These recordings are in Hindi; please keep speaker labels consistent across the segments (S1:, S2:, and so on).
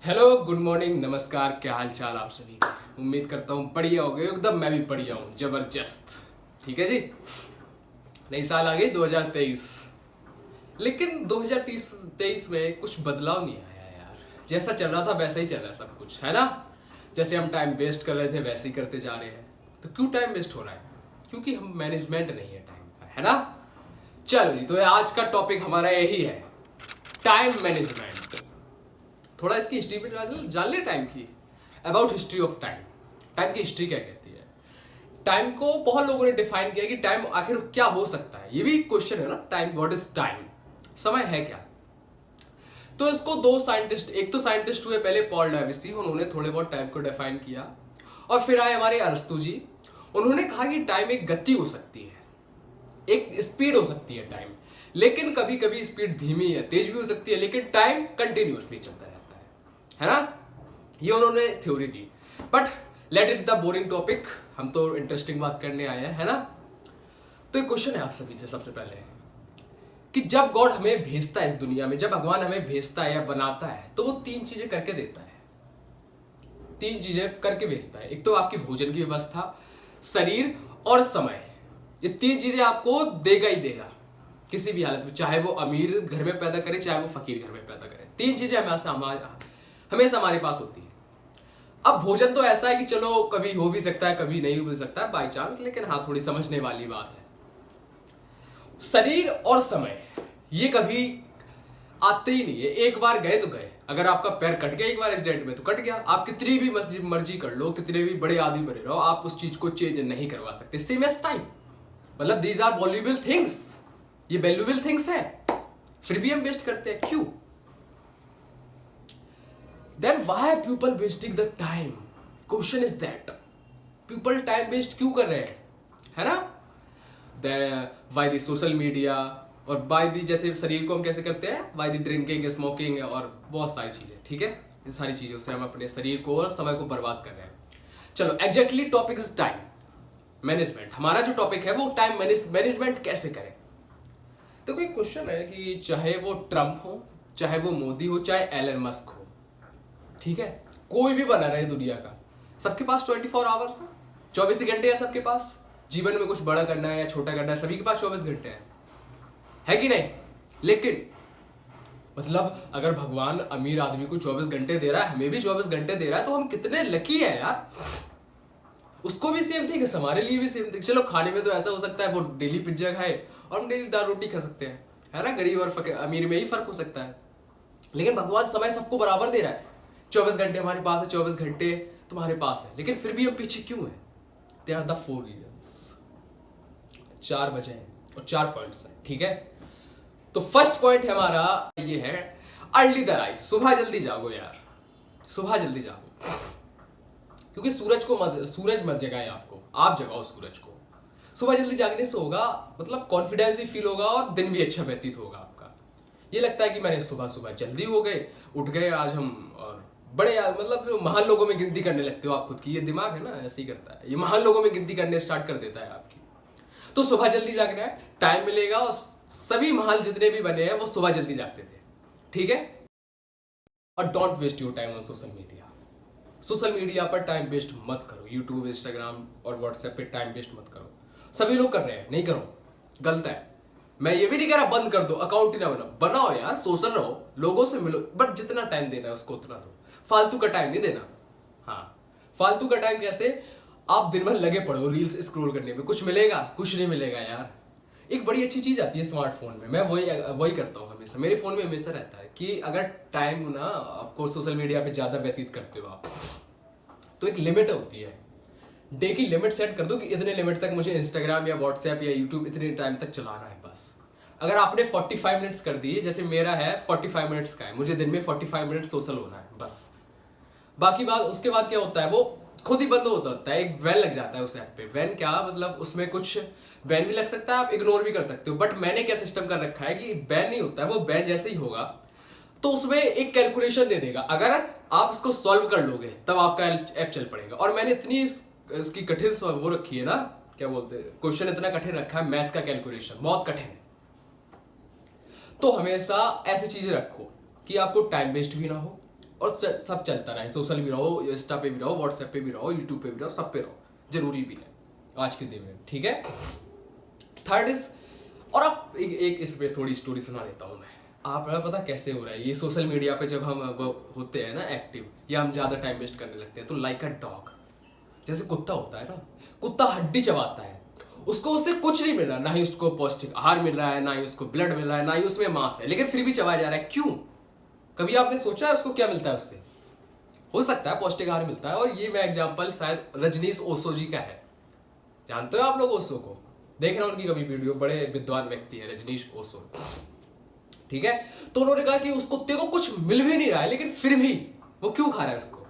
S1: हेलो, गुड मॉर्निंग, नमस्कार। क्या हाल चाल आप सभी का। उम्मीद करता हूँ बढ़िया हो गए एकदम। मैं भी बढ़िया हूँ, जबरदस्त। ठीक है जी। नई साल आ गई 2023, लेकिन 2023 में कुछ बदलाव नहीं आया यार। जैसा चल रहा था वैसा ही चल रहा है सब कुछ, है ना। जैसे हम टाइम वेस्ट कर रहे थे वैसे ही करते जा रहे हैं। तो क्यों टाइम वेस्ट हो रहा है? क्योंकि हम मैनेजमेंट नहीं है टाइम का, है ना। चलो जी, तो आज का टॉपिक हमारा यही है, टाइम मैनेजमेंट। थोड़ा इसकी हिस्ट्री भी जान ले टाइम की। About history of time. Time की हिस्ट्री क्या कहती है? टाइम को बहुत लोगों ने डिफाइन किया कि टाइम आखिर क्या हो सकता है। ये भी क्वेश्चन है ना, टाइम, व्हाट इज टाइम, समय है क्या। तो इसको दो साइंटिस्ट, एक तो साइंटिस्ट हुए पहले पॉल डाविसी, उन्होंने थोड़े बहुत टाइम को डिफाइन किया। और फिर आए हमारे अरस्तु जी, उन्होंने कहा कि टाइम एक गति हो सकती है, एक स्पीड हो सकती है टाइम। लेकिन कभी कभी स्पीड धीमी या तेज भी हो सकती है, लेकिन टाइम कंटिन्यूअसली चलता है ना। ये उन्होंने theory the. But let it the boring topic, हम तो इंटरेस्टिंग बात करने आए हैं, है ना। तो एक क्वेश्चन है आप सभी से सबसे पहले, कि जब गॉड हमें भेजता है इस दुनिया में, जब भगवान हमें भेजता है या बनाता है, तो वो तीन चीजें करके देता है। तीन चीजें करके भेजता है। एक तो आपकी भोजन की व्यवस्था, शरीर और समय। ये तीन चीजें आपको देगा ही देगा किसी भी हालत में, चाहे वो अमीर घर में पैदा करे चाहे वो फकीर घर में पैदा करे। तीन चीजें हमेशा हमारे पास होती है। अब भोजन तो ऐसा है कि चलो कभी हो भी सकता है, कभी नहीं हो भी सकता है, बाई चांस। लेकिन हाँ, थोड़ी समझने वाली बात है। शरीर और समय ये कभी आते ही नहीं है। एक बार गए तो गए। अगर आपका पैर कट गया एक बार एक्सीडेंट में तो कट गया। आप कितनी भी मर्जी कर लो, कितने भी बड़े आदमी बने रहो, आप उस चीज को चेंज नहीं करवा सकते। Same as time. मतलब दीज आर वैल्यूएबल थिंग्स, ये वैल्यूएबल थिंग्स है, फिर भी हम वेस्ट करते हैं। क्यों? Then why are people wasting the time? Question is that. People time waste क्यों कर रहे हैं, है ना? By the social media और by the, जैसे शरीर को हम कैसे करते हैं, by the drinking, smoking और बहुत सारी चीजें। ठीक है, इन सारी चीजों से हम अपने शरीर को और समय को बर्बाद कर रहे हैं। चलो, exactly topic is time management. हमारा जो टॉपिक है वो टाइम मैनेजमेंट कैसे करें। तो कोई क्वेश्चन है कि चाहे वो ट्रम्प हो, चाहे वो मोदी हो, चाहे एलन मस्क हो, ठीक है, कोई भी बना रहे दुनिया का, सबके पास 24 आवर्स है, 24 घंटे है सबके पास। जीवन में कुछ बड़ा करना है या छोटा करना है, सभी के पास 24 घंटे है कि नहीं। लेकिन मतलब अगर भगवान अमीर आदमी को 24 घंटे दे रहा है, हमें भी 24 घंटे दे रहा है, तो हम कितने लकी है यार। उसको भी सेम थिंग है, हमारे लिए भी सेम थिंग। चलो, खाने में तो ऐसा हो सकता है वो डेली पिज्जा खाए और हम डेली दाल रोटी खा सकते हैं, है ना। गरीब और अमीर में ही फर्क हो सकता है। लेकिन भगवान समय सबको बराबर दे रहा है। 24 घंटे हमारे पास है, 24 घंटे तुम्हारे पास है, लेकिन फिर भी हम पीछे क्यों हैं? They are the 4 reasons. 4 वजह हैं और 4 पॉइंट्स हैं, ठीक है। तो फर्स्ट पॉइंट हमारा ये है, अर्ली द राइज। सुबह जल्दी जागो यार, सुबह जल्दी जागो। क्योंकि सूरज मत जगाए आपको, आप जगाओ सूरज को। सुबह जल्दी जागने से होगा, मतलब कॉन्फिडेंस भी फील होगा और दिन भी अच्छा व्यतीत होगा आपका। ये लगता है कि मैंने सुबह जल्दी हो गए, उठ गए आज हम, और बड़े मतलब जो महान लोगों में गिनती करने लगते हो आप खुद की। ये दिमाग है ना, ऐसे ही करता है, ये महान लोगों में गिनती करने स्टार्ट कर देता है आपकी। तो सुबह जल्दी जागना है, टाइम मिलेगा। और सभी महान जितने भी बने हैं वो सुबह जल्दी जागते थे, ठीक है। और don't waste your time on social media. Social media पर टाइम वेस्ट मत करो। यूट्यूब, इंस्टाग्राम और व्हाट्सएप पे टाइम वेस्ट मत करो। सभी लोग कर रहे हैं, नहीं करो, गलत है। मैं ये भी नहीं कह रहा बंद कर दो, अकाउंट ही ना बनाओ यार, सोशल रहो, लोगों से मिलो, बट जितना टाइम देना है उसको उतना दो। फालतू का टाइम नहीं देना। हाँ, फालतू का टाइम कैसे? आप दिन भर लगे पड़ो रील्स स्क्रॉल करने में, कुछ मिलेगा? कुछ नहीं मिलेगा यार। एक बड़ी अच्छी चीज आती है स्मार्टफोन में, मैं वही करता हूँ हमेशा। मेरे फोन में हमेशा रहता है कि अगर टाइम ना, ऑफकोर्स सोशल मीडिया पे ज्यादा व्यतीत करते हो आप, तो एक लिमिट होती है। डे की लिमिट सेट कर दो कि इतने लिमिट तक मुझे इंस्टाग्राम या व्हाट्सएप या यूट्यूब इतने टाइम तक चलाना है बस। अगर आपने 45 मिनट्स कर दिए, जैसे मेरा है 45 मिनट्स का है, मुझे दिन में 45 मिनट सोशल होना है बस। बाकी बात, उसके बाद क्या होता है, वो खुद ही बंद होता है। एक बैन लग जाता है उस ऐप पे। बैन क्या मतलब, उसमें कुछ बैन भी लग सकता है, आप इग्नोर भी कर सकते हो। बट मैंने क्या सिस्टम कर रखा है कि बैन नहीं होता है, वो बैन जैसे ही होगा तो उसमें एक कैलकुलेशन दे देगा। अगर आप इसको सॉल्व कर लोगे तब आपका ऐप चल पड़ेगा। और मैंने इतनी इसकी कठिन वो रखी है ना, क्या बोलते हैं, क्वेश्चन इतना कठिन रखा है, मैथ का कैलकुलेशन बहुत कठिन है। तो हमेशा ऐसी चीजें रखो कि आपको टाइम वेस्ट भी ना हो, और सब चलता रहे, सोशल भी रहो, इंस्टा पे भी रहो, व्हाट्सएप पे भी रहो, यूट्यूब पे भी रहो, सब पे रहो, जरूरी भी है आज के दिन में, ठीक है। थर्ड इज, और अब एक इस पे थोड़ी स्टोरी सुना देता हूँ मैं। आप पता कैसे हो रहा है ये सोशल मीडिया पे, जब हम होते हैं ना एक्टिव, या हम ज्यादा टाइम वेस्ट करने लगते हैं, तो लाइक अ डॉग, जैसे कुत्ता होता है ना, कुत्ता हड्डी चबाता है, उसको उससे कुछ नहीं मिल रहा, ना ही उसको पौष्टिक आहार मिल रहा है, ना ही उसको ब्लड मिल रहा है, ना ही उसमें मांस है, लेकिन फिर भी चबाया जा रहा है। क्यों? कभी आपने सोचा है उसको क्या मिलता है उससे? हो सकता है पौष्टिक आहार मिलता है, और ये मैं एग्जांपल शायद रजनीश ओशो जी का है। जानते हो आप लोग ओशो को? देखना उनकी कभी वीडियो, बड़े विद्वान व्यक्ति है रजनीश ओशो, ठीक है। तो उन्होंने कहा कि उस कुत्ते को कुछ मिल भी नहीं रहा है, लेकिन फिर भी वो क्यों खा रहा है उसको?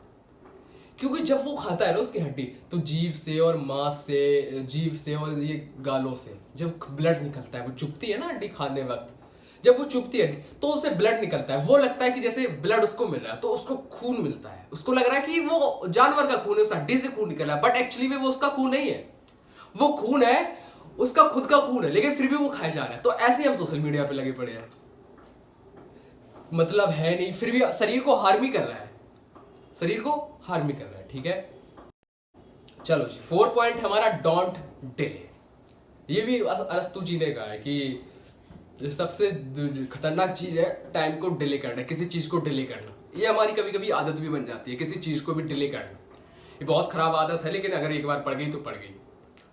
S1: क्योंकि जब वो खाता है ना उसकी हड्डी, तो जीभ से और मांस से, जीभ से और ये गालों से जब ब्लड निकलता है, वो चुभती है ना हड्डी खाने वक्त, जब वो चुभती है तो उससे ब्लड निकलता है, वो लगता है कि जैसे ब्लड उसको मिल रहा है, तो उसको खून मिलता है, उसको लग रहा है कि वो जानवर का खून है, उस हड्डी से खून निकल रहा है, बट एक्चुअली में वो उसका खून नहीं है, वो खून है उसका खुद का खून है, लेकिन फिर भी वो खाया जा रहा है। तो ऐसे हम सोशल मीडिया पे लगे पड़े हैं, मतलब है नहीं, फिर भी शरीर को हार्म ही कर रहा है, शरीर को हार्म ही कर रहा है, ठीक है। चलो जी, 4 पॉइंट हमारा डोंट डिले। ये भी अरस्तु जी ने कहा है कि सबसे खतरनाक चीज है टाइम को डिले करना, किसी चीज को डिले करना। ये हमारी कभी कभी आदत भी बन जाती है, किसी चीज को भी डिले करना। ये बहुत खराब आदत है, लेकिन अगर एक बार पड़ गई तो पड़ गई।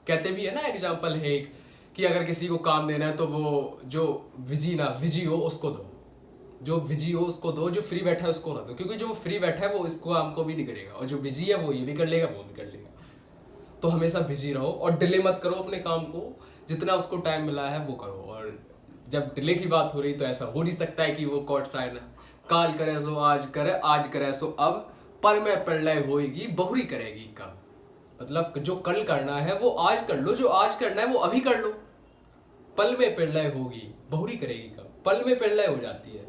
S1: कहते भी है ना, एग्जाम्पल है एक, कि अगर किसी को काम देना है तो वो जो विजी हो उसको दो, जो विजी हो उसको दो, जो फ्री बैठा है उसको ना दो, क्योंकि जो फ्री बैठा है वो इसको हमको भी नहीं करेगा, और जो बिजी है वो ये भी कर लेगा, वो भी कर लेगा। तो हमेशा बिजी रहो और डिले मत करो अपने काम को, जितना उसको टाइम मिला है वो करो। और जब डिले की बात हो रही तो ऐसा हो नहीं सकता है कि वो कोर्ट साइन काल करे सो आज करे, आज करे सो अब, पर में प्रलय होएगी बहुरी करेगी कब। मतलब जो कल करना है वो आज कर लो, जो आज करना है वो अभी कर लो। पल में प्रलय होगी बहुरी करेगी कब, पल में प्रलय हो जाती है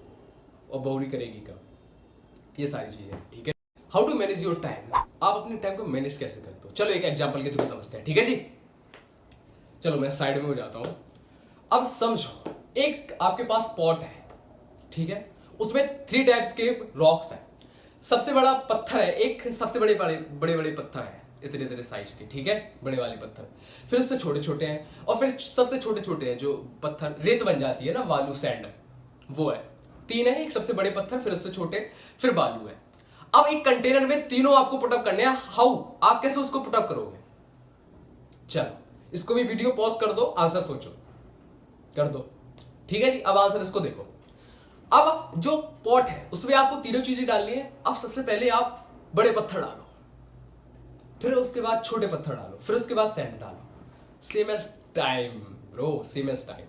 S1: और बहुरी करेगी कब, ये सारी चीजें, ठीक है। How to manage your time, आप अपने टाइम को मैनेज कैसे करते हो? चलो एक एग्जांपल के थ्रू समझते हैं, ठीक है जी। चलो मैं साइड में हो जाता हूं। अब समझो, एक आपके पास पॉट है, ठीक है, उसमें 3 टाइप्स के रॉक्स हैं। सबसे बड़ा पत्थर है एक, सबसे बड़े बड़े पत्थर है इतने साइज के, ठीक है, बड़े वाले पत्थर। फिर उससे छोटे छोटे हैं, और फिर सबसे छोटे छोटे हैं जो पत्थर रेत बन जाती है ना, बालू सैंड, वो है। 3 है, एक सबसे बड़े पत्थर, फिर उससे छोटे, फिर बालू है। अब एक कंटेनर में तीनों आपको पुटअप करने हैं। हाउ, आप कैसे उसको पुटअप करोगे? चलो इसको भी वीडियो पॉज कर दो, आंसर सोचो, कर दो, ठीक है जी। अब आंसर इसको देखो। अब जो पॉट है उसमें आपको तीनों चीजें डालनी है। अब सबसे पहले आप बड़े पत्थर डालो, फिर उसके बाद छोटे पत्थर डालो, फिर उसके बाद सैंड डालो। Same as time bro, same as time.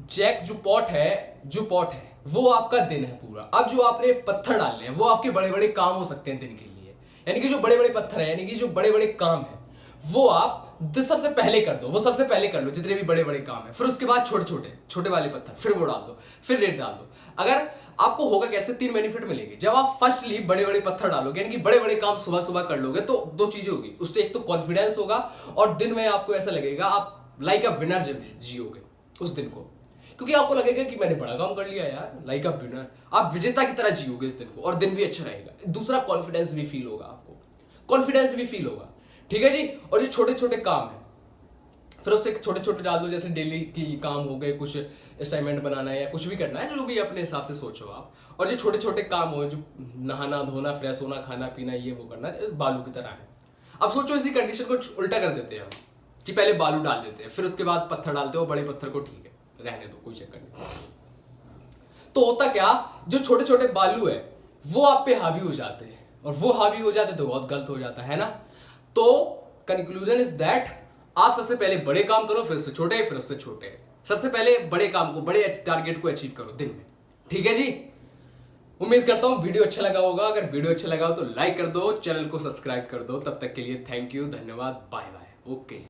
S1: Jack जो पॉट है वो आपका दिन है पूरा। अब जो आपने पत्थर डालने हैं वो आपके बड़े बड़े काम हो सकते हैं दिन के लिए, यानी कि जो बड़े बड़े पत्थर है, यानी कि जो बड़े बड़े काम है वो आप सबसे पहले कर दो, वो सबसे पहले कर लो जितने भी बड़े बड़े काम है। फिर उसके बाद छोटे वाले पत्थर, फिर वो डाल दो, फिर रेत डाल दो। अगर आपको होगा कैसे, 3 बेनिफिट मिलेंगे। जब आप फर्स्टली बड़े बड़े पत्थर डालोगे, यानी कि बड़े बड़े काम सुबह सुबह कर लोगे, तो 2 चीजें होगी उससे। एक तो कॉन्फिडेंस होगा, और दिन में आपको ऐसा लगेगा आप लाइक अ विनर जियोगे उस दिन को, क्योंकि आपको लगेगा कि मैंने बड़ा काम कर लिया यार, लाइक अ विनर। आप विजेता की तरह जियोगे इस दिन को, और दिन भी अच्छा रहेगा। दूसरा, कॉन्फिडेंस भी फील होगा आपको, कॉन्फिडेंस भी फील होगा, ठीक है जी। और ये छोटे छोटे काम है, फिर उससे छोटे छोटे डाल दो, जैसे डेली की काम हो गए, कुछ असाइनमेंट बनाना है या कुछ भी करना है, जो भी अपने हिसाब से सोचो आप। और जो छोटे छोटे काम हो, जो नहाना धोना, फ्रेश होना, खाना पीना, ये वो करना, बालू की तरह है। अब सोचो इसी कंडीशन को उल्टा कर देते हैं हम, कि पहले बालू डाल देते हैं, फिर उसके बाद पत्थर डालते हो, बड़े पत्थर को ठीक है रहने दो, कोई चक्कर नहीं। तो होता क्या, जो छोटे छोटे बालू है वो आप पे हावी हो जाते हैं, और वो हावी हो जाते तो बहुत गलत हो जाता है ना। तो कंक्लूजन इज दैट आप सबसे पहले बड़े काम करो, फिर उससे छोटे, फिर उससे छोटे। सबसे पहले बड़े काम को, बड़े टारगेट को अचीव करो दिन में, ठीक है जी। उम्मीद करता हूं वीडियो अच्छा लगा होगा। अगर वीडियो अच्छा लगा हो तो लाइक कर दो, चैनल को सब्सक्राइब कर दो। तब तक के लिए थैंक यू, धन्यवाद, बाय बाय, ओके।